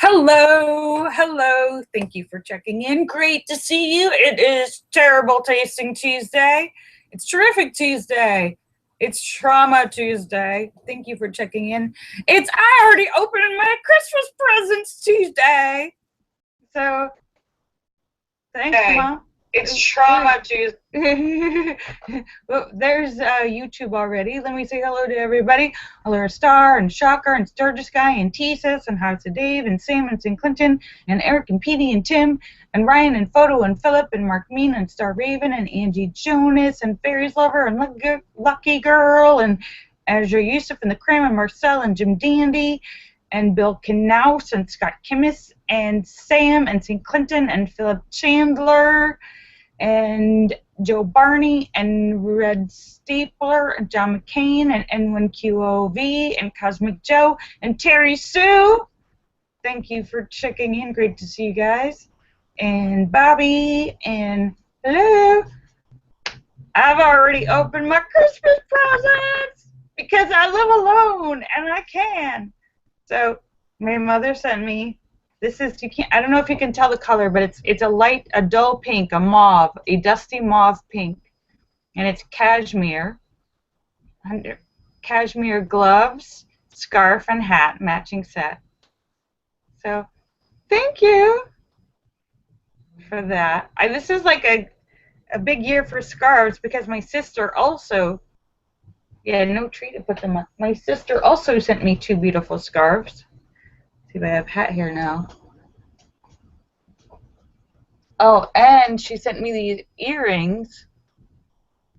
Hello, hello. Thank you for checking in. Great to see you. It is Terrible Tasting Tuesday. It's Terrific Tuesday. It's Trauma Tuesday. Thank you for checking in. It's I already opened my Christmas presents Tuesday. So, thanks, Mom. It's Trauma Tuesday. Well, there's YouTube already. Let me say hello to everybody. Hello, Star and Shocker and Sturgis Guy and Tesis and House of Dave and Sam and St. Clinton and Eric and Petey and Tim and Ryan and Photo and Philip and Mark Mean and Star Raven and Angie Jonas and Fairies Lover and Lucky Girl and Azure Yusuf and the Cram and Marcel and Jim Dandy and Bill Knaus and Scott Kimmis and Sam and St. Clinton and Philip Chandler and Joe Barney and Red Stapler and John McCain and N1QOV and Cosmic Joe and Terry Sue. Thank you for checking in. Great to see you guys. And Bobby and hello. I've already opened my Christmas presents because I live alone and I can. So my mother sent me. This is, I don't know if you can tell the color, but it's a dull pink, a mauve, a dusty mauve pink, and it's cashmere, cashmere gloves, scarf, and hat matching set. So, thank you for that. This is like a big year for scarves because my sister also, no tree to put them on. My sister also sent me 2 beautiful scarves. See if I have hat here now. Oh, and she sent me these earrings.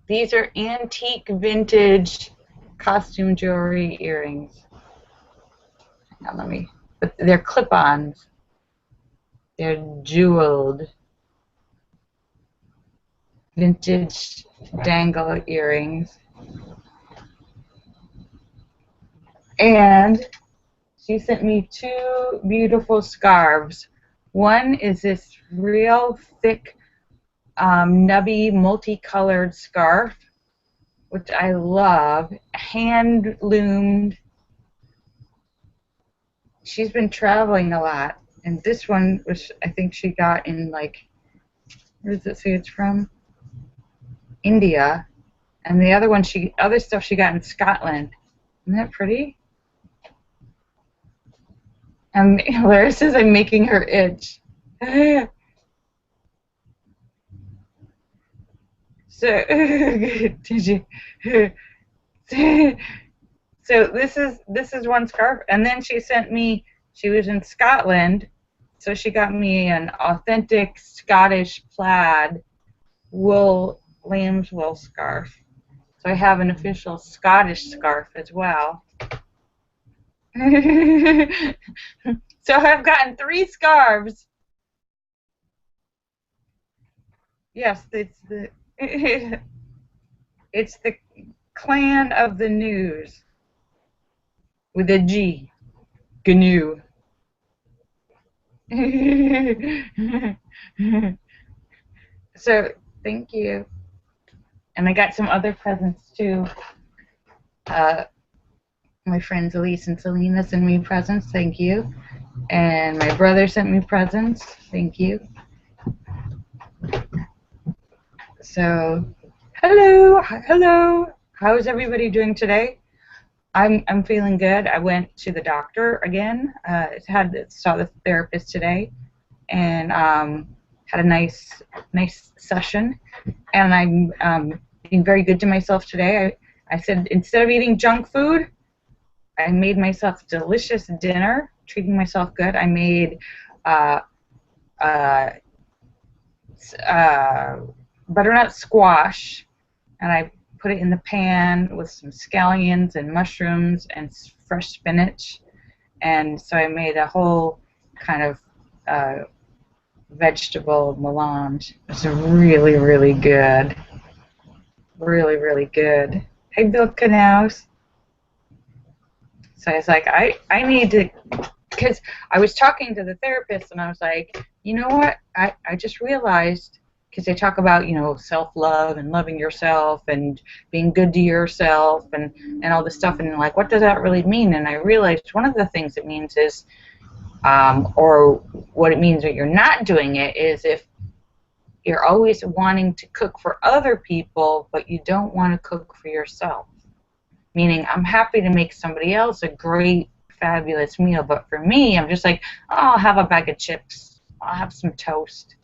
These are antique vintage costume jewelry earrings. Now but they're clip-ons. They're jeweled vintage dangle earrings. And she sent me 2 beautiful scarves. One is this real thick, nubby, multicolored scarf, which I love, hand-loomed. She's been traveling a lot, and this one, which I think she got in, like, where does it say it's from? India. And the other one, other stuff she got in Scotland. Isn't that pretty? And Lara says I'm making her itch. So, did you? So this is one scarf, and then she sent me. She was in Scotland, so she got me an authentic Scottish plaid lamb's wool scarf. So I have an official Scottish scarf as well. So I've gotten 3 scarves. Yes, it's the Clan of the News with a G. GNU. So thank you. And I got some other presents too. My friends Elise and Selena sent me presents, thank you. And my brother sent me presents, thank you. So, hello. How's everybody doing today? I'm feeling good. I went to the doctor again. Saw the therapist today, and had a nice session. And I'm being very good to myself today. I said instead of eating junk food, I made myself delicious dinner, treating myself good. I made butternut squash, and I put it in the pan with some scallions and mushrooms and fresh spinach. And so I made a whole kind of vegetable melange. It was really, really good. Really, really good. Hey, Bill Knaus. So I was like, I need to, because I was talking to the therapist, and I was like, you know what? I just realized, because they talk about, self-love and loving yourself and being good to yourself and all this stuff, and like, what does that really mean? And I realized one of the things it means is Or what it means when you're not doing it is if you're always wanting to cook for other people, but you don't want to cook for yourself. Meaning, I'm happy to make somebody else a great, fabulous meal, but for me, I'm just like, oh, I'll have a bag of chips. I'll have some toast.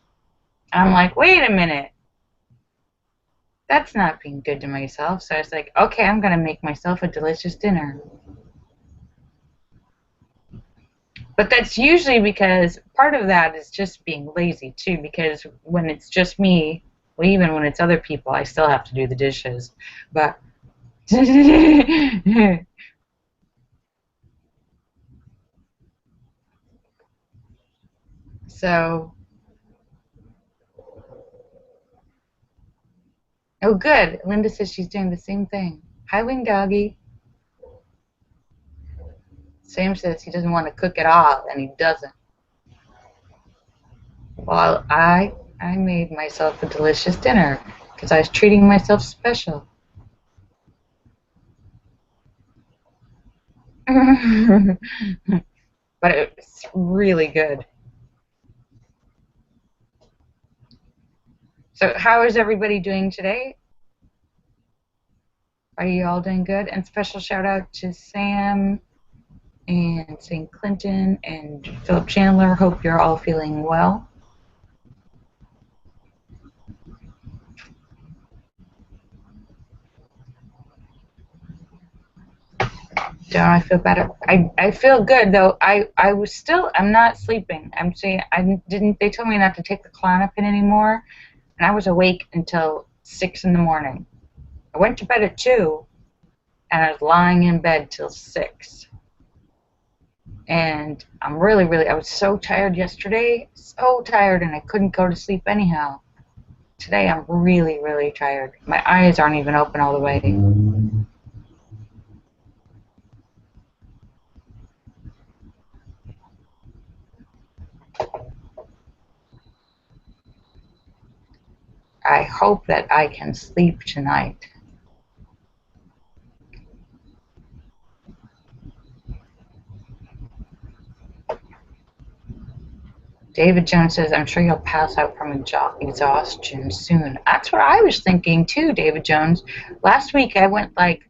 I'm like, wait a minute. That's not being good to myself. So I was like, okay, I'm going to make myself a delicious dinner. But that's usually because part of that is just being lazy, too, because when it's just me, well, even when it's other people, I still have to do the dishes. But so, oh, good. Linda says she's doing the same thing. Hi, Wing Doggy. Sam says he doesn't want to cook at all, and he doesn't. Well, I made myself a delicious dinner because I was treating myself special. But it's really good. So how is everybody doing today? Are you all doing good? And special shout out to Sam and St. Clinton and Philip Chandler. Hope you're all feeling well. Don't I feel better? I feel good though. I'm not sleeping. I'm saying they told me not to take the Klonopin anymore, and I was awake until 6 in the morning. I went to bed at 2, and I was lying in bed till 6. And I was so tired yesterday, so tired, and I couldn't go to sleep anyhow. Today I'm really, really tired. My eyes aren't even open all the way. I hope that I can sleep tonight. David Jones says, I'm sure you'll pass out from exhaustion soon. That's what I was thinking too, David Jones. Last week I went like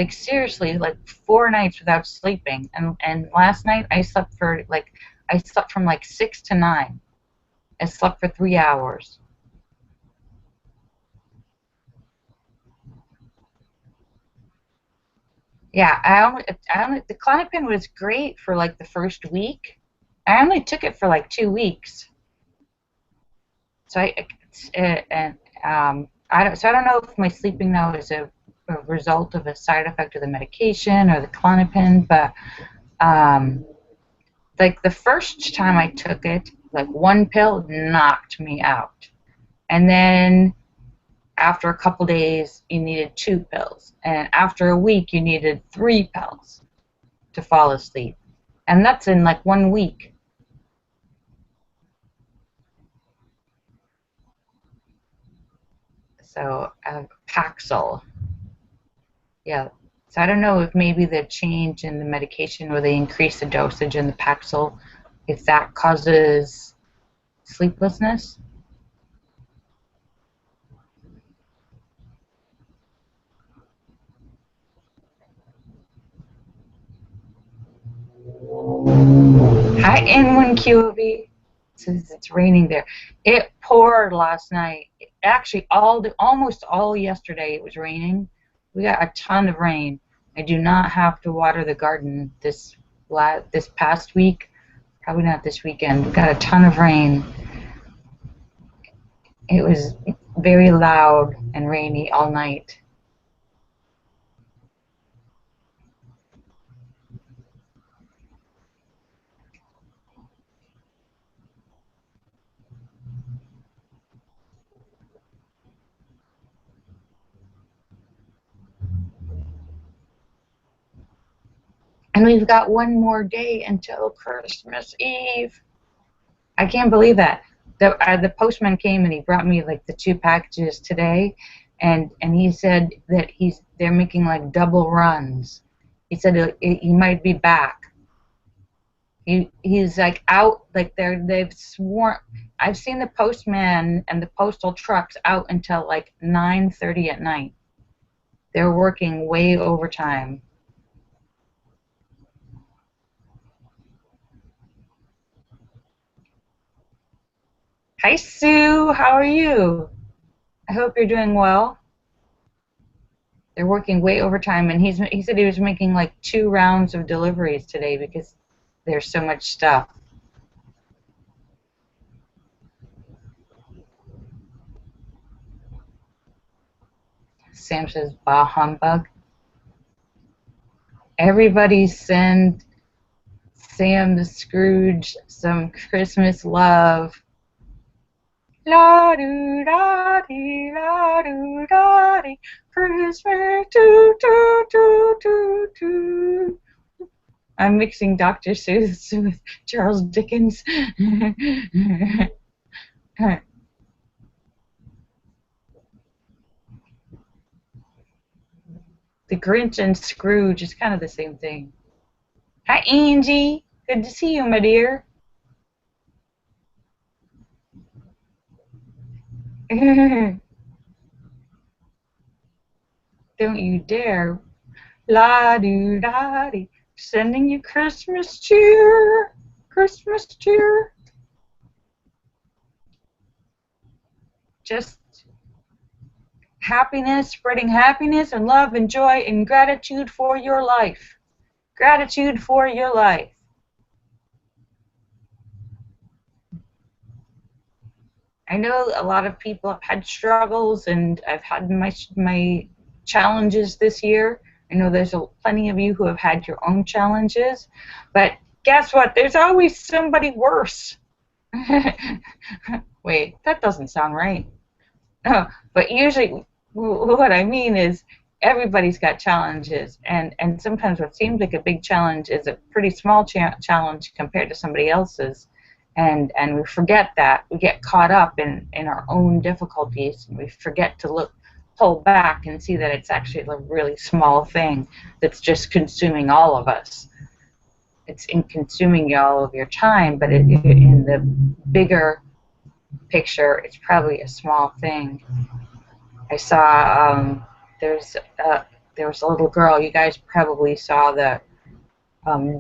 seriously, like 4 nights without sleeping. And last night I slept from like 6 to 9. I slept for 3 hours. Yeah, the Klonopin was great for like the first week. I only took it for like 2 weeks. So I don't know if my sleeping now is a result of a side effect of the medication or the Klonopin, but like the first time I took it, like 1 pill knocked me out, and then after a couple days you needed 2 pills, and after a week you needed 3 pills to fall asleep, and that's in like 1 week. So Paxil, yeah. So I don't know if maybe the change in the medication where they increase the dosage in the Paxil, if that causes sleeplessness. Hi, N1QOV. Since it's raining there. It poured last night. Actually, almost all yesterday it was raining. We got a ton of rain. I do not have to water the garden this past week. Probably not this weekend. We got a ton of rain. It was very loud and rainy all night. And we've got 1 more day until Christmas Eve. I can't believe that. The postman came and he brought me like the 2 packages today, and he said that they're making like double runs. He said he might be back. He's like out, like they've sworn. I've seen the postman and the postal trucks out until like 9:30 at night. They're working way overtime. Hi Sue, how are you? I hope you're doing well. They're working way overtime, and he said he was making like 2 rounds of deliveries today because there's so much stuff. Sam says, bah humbug. Everybody send Sam the Scrooge some Christmas love. La do da dee, la do da dee, Christmas do do do do do. I'm mixing Dr. Seuss with Charles Dickens. The Grinch and Scrooge is kind of the same thing. Hi, Angie. Good to see you, my dear. Don't you dare. La do da dee. Sending you Christmas cheer. Christmas cheer. Just happiness, spreading happiness and love and joy and gratitude for your life. Gratitude for your life. I know a lot of people have had struggles, and I've had my challenges this year. I know there's plenty of you who have had your own challenges, but guess what? There's always somebody worse. Wait, that doesn't sound right. But usually, what I mean is everybody's got challenges, and sometimes what seems like a big challenge is a pretty small challenge compared to somebody else's. And we forget that. We get caught up in our own difficulties, and we forget to pull back and see that it's actually a really small thing that's just consuming all of us. It's in consuming all of your time, but in the bigger picture, it's probably a small thing. I saw there was a little girl. You guys probably saw the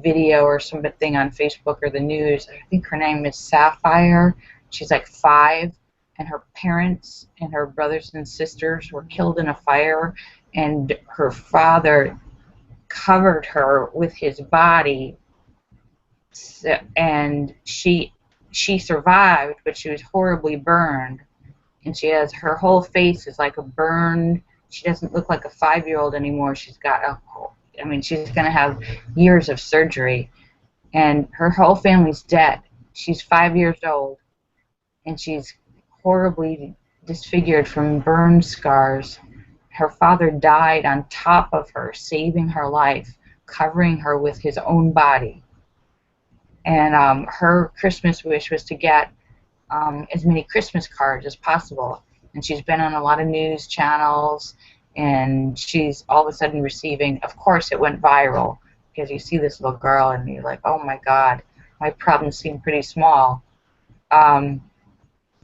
video or something on Facebook or the news. I think her name is Sapphire. She's like 5, and her parents and her brothers and sisters were killed in a fire, and her father covered her with his body, and she survived, but she was horribly burned, and her whole face is like a burned. She doesn't look like a 5-year-old anymore. She's going to have years of surgery, and her whole family's dead. She's 5 years old, and she's horribly disfigured from burn scars. Her father died on top of her, saving her life, covering her with his own body. And her Christmas wish was to get as many Christmas cards as possible. And she's been on a lot of news channels, and she's all of a sudden receiving, of course it went viral, because you see this little girl and you're like, oh my God, my problems seem pretty small.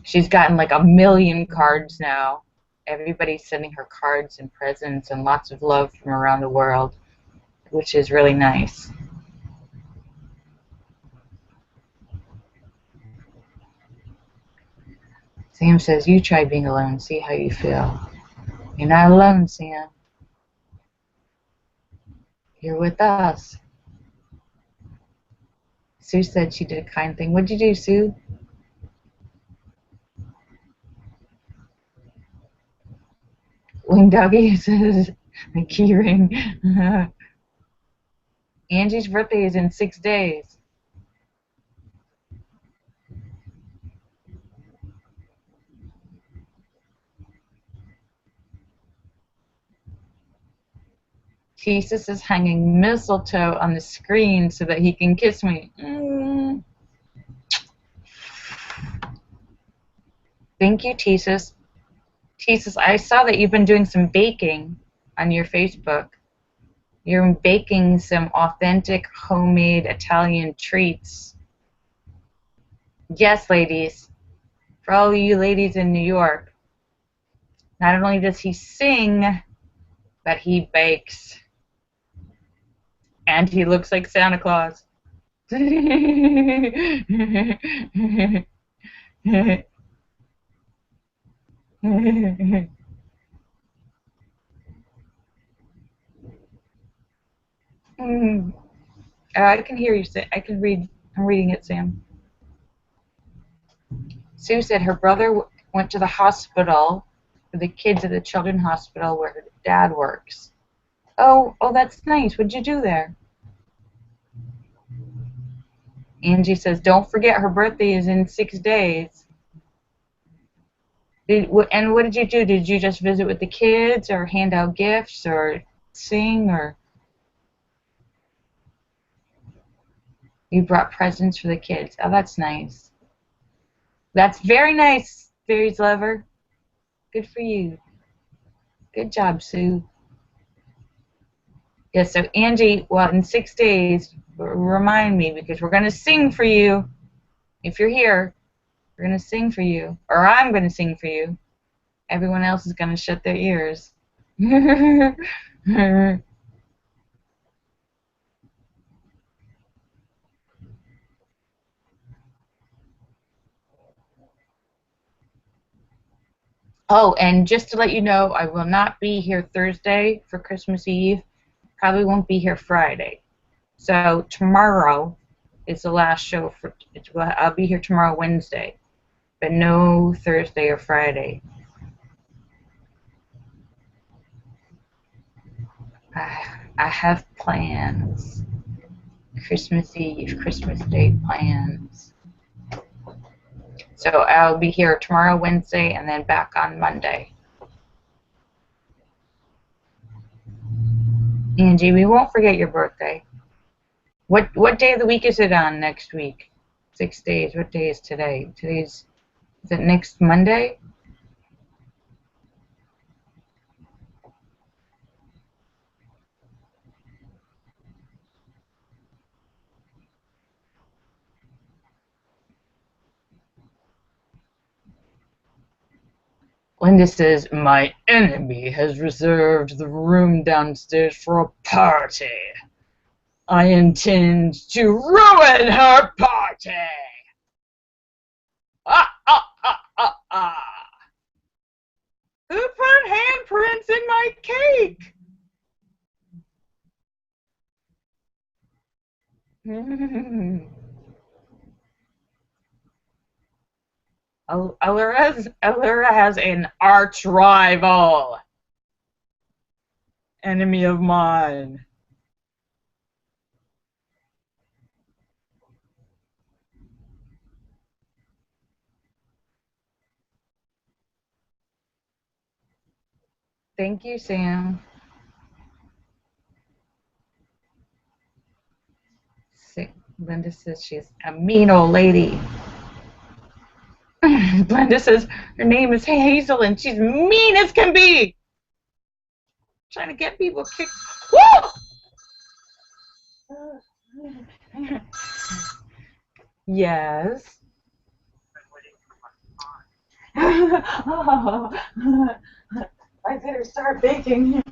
She's gotten like 1,000,000 cards now. Everybody's sending her cards and presents and lots of love from around the world, which is really nice. Sam says, you try being alone, see how you feel. You're not alone, Sam. You're with us. Sue said she did a kind thing. What'd you do, Sue? Wing Doggy says, the key ring. Angie's birthday is in 6 days. Jesus is hanging mistletoe on the screen so that he can kiss me. Thank you, Jesus. Jesus, I saw that you've been doing some baking on your Facebook. You're baking some authentic homemade Italian treats. Yes, ladies. For all you ladies in New York, not only does he sing, but he bakes. And he looks like Santa Claus. I can hear you. I can read. I'm reading it, Sam. Sue said her brother went to the hospital for the kids at the children's hospital where her dad works. Oh, that's nice. What'd you do there? Angie says, don't forget her birthday is in 6 days. And what did you do? Did you just visit with the kids or hand out gifts or sing or? You brought presents for the kids. Oh, that's nice. That's very nice, Fairies Lover. Good for you. Good job, Sue. Yeah, so Angie, well, in 6 days, remind me because we're going to sing for you. If you're here, we're going to sing for you. Or I'm going to sing for you. Everyone else is going to shut their ears. Oh, and just to let you know, I will not be here Thursday for Christmas Eve. Probably won't be here Friday. So tomorrow is the last show for. I'll be here tomorrow, Wednesday, but no Thursday or Friday. I have plans. Christmas Eve, Christmas Day plans. So I'll be here tomorrow, Wednesday, and then back on Monday. Angie, we won't forget your birthday. What day of the week is it on next week? 6 days. What day is today? Is it next Monday? Linda says, my enemy has reserved the room downstairs for a party. I intend to ruin her party. Ah, ah, ah, ah, ah. Who put handprints in my cake? Allura has an arch rival. Enemy of mine. Thank you, Sam. Linda says she's a mean old lady. Glenda says her name is Hazel and she's mean as can be. Trying to get people kicked. Woo! Yes. Oh, I better start baking.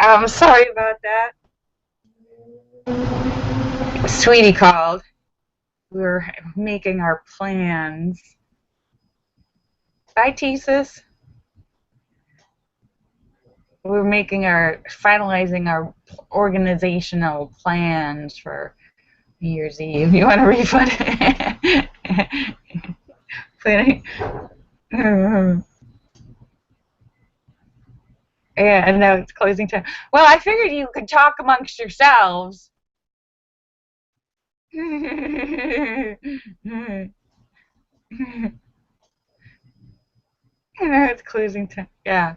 I'm sorry about that. Sweetie called. We were making our plans. Bye, Thesis. We're finalizing our organizational plans for New Year's Eve. You want to refund it? Planning. Yeah, no, it's closing time. Well, I figured you could talk amongst yourselves. It's closing time. Yeah,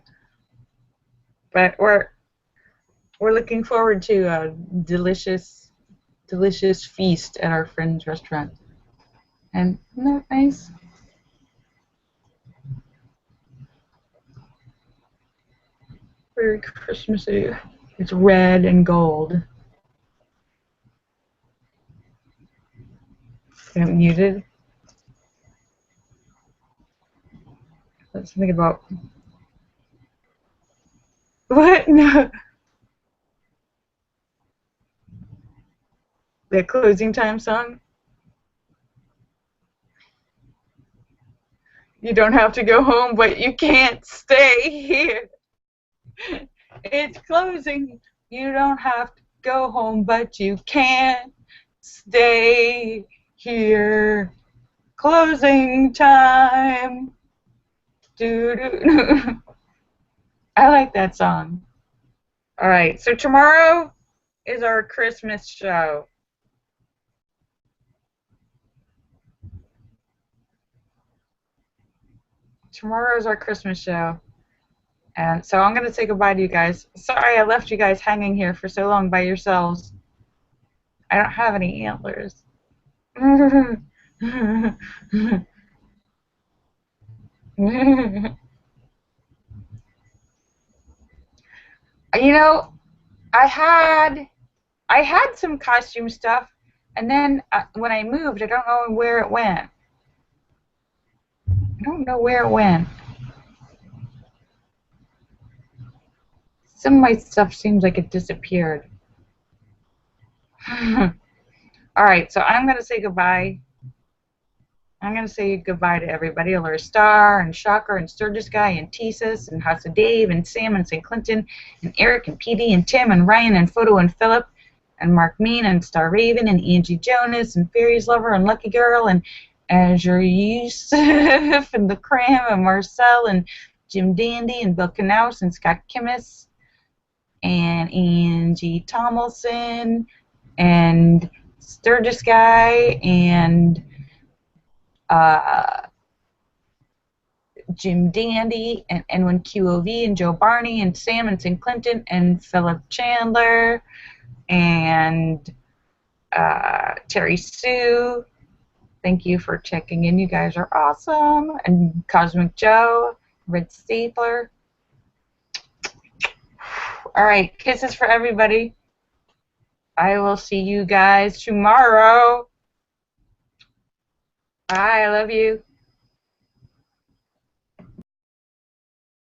but we're looking forward to a delicious feast at our friend's restaurant. And isn't that nice? Very Christmassy. It's red and gold. Got muted. Let's think about what? No, the closing time song. You don't have to go home, but you can't stay here. It's closing. You don't have to go home, but you can't stay here. Closing time. Doo -doo. I like that song. All right, so tomorrow is our Christmas show. Tomorrow is our Christmas show. And so I'm going to say goodbye to you guys. Sorry I left you guys hanging here for so long by yourselves. I don't have any antlers. You know, I had I had some costume stuff, and then when I moved, I don't know where it went. I don't know where it went. Some of my stuff seems like it disappeared. All right, so I'm going to say goodbye. I'm going to say goodbye to everybody. Laura Star and Shocker and Sturgis Guy and Tesis and House of Dave and Sam and St. Clinton and Eric and Petey and Tim and Ryan and Photo and Philip and Mark Mean and Star Raven and Angie Jonas and Fairies Lover and Lucky Girl and Azure Yusuf and The Cram and Marcel and Jim Dandy and Bill Knaus and Scott Kimmis and Angie Tomlinson and Sturgis Guy and Jim Dandy and Edwin QOV and Joe Barney and Sam and St. Clinton and Philip Chandler and Terry Sue. Thank you for checking in. You guys are awesome. And Cosmic Joe, Red Stapler. All right, kisses for everybody. I will see you guys tomorrow. Bye, I love you.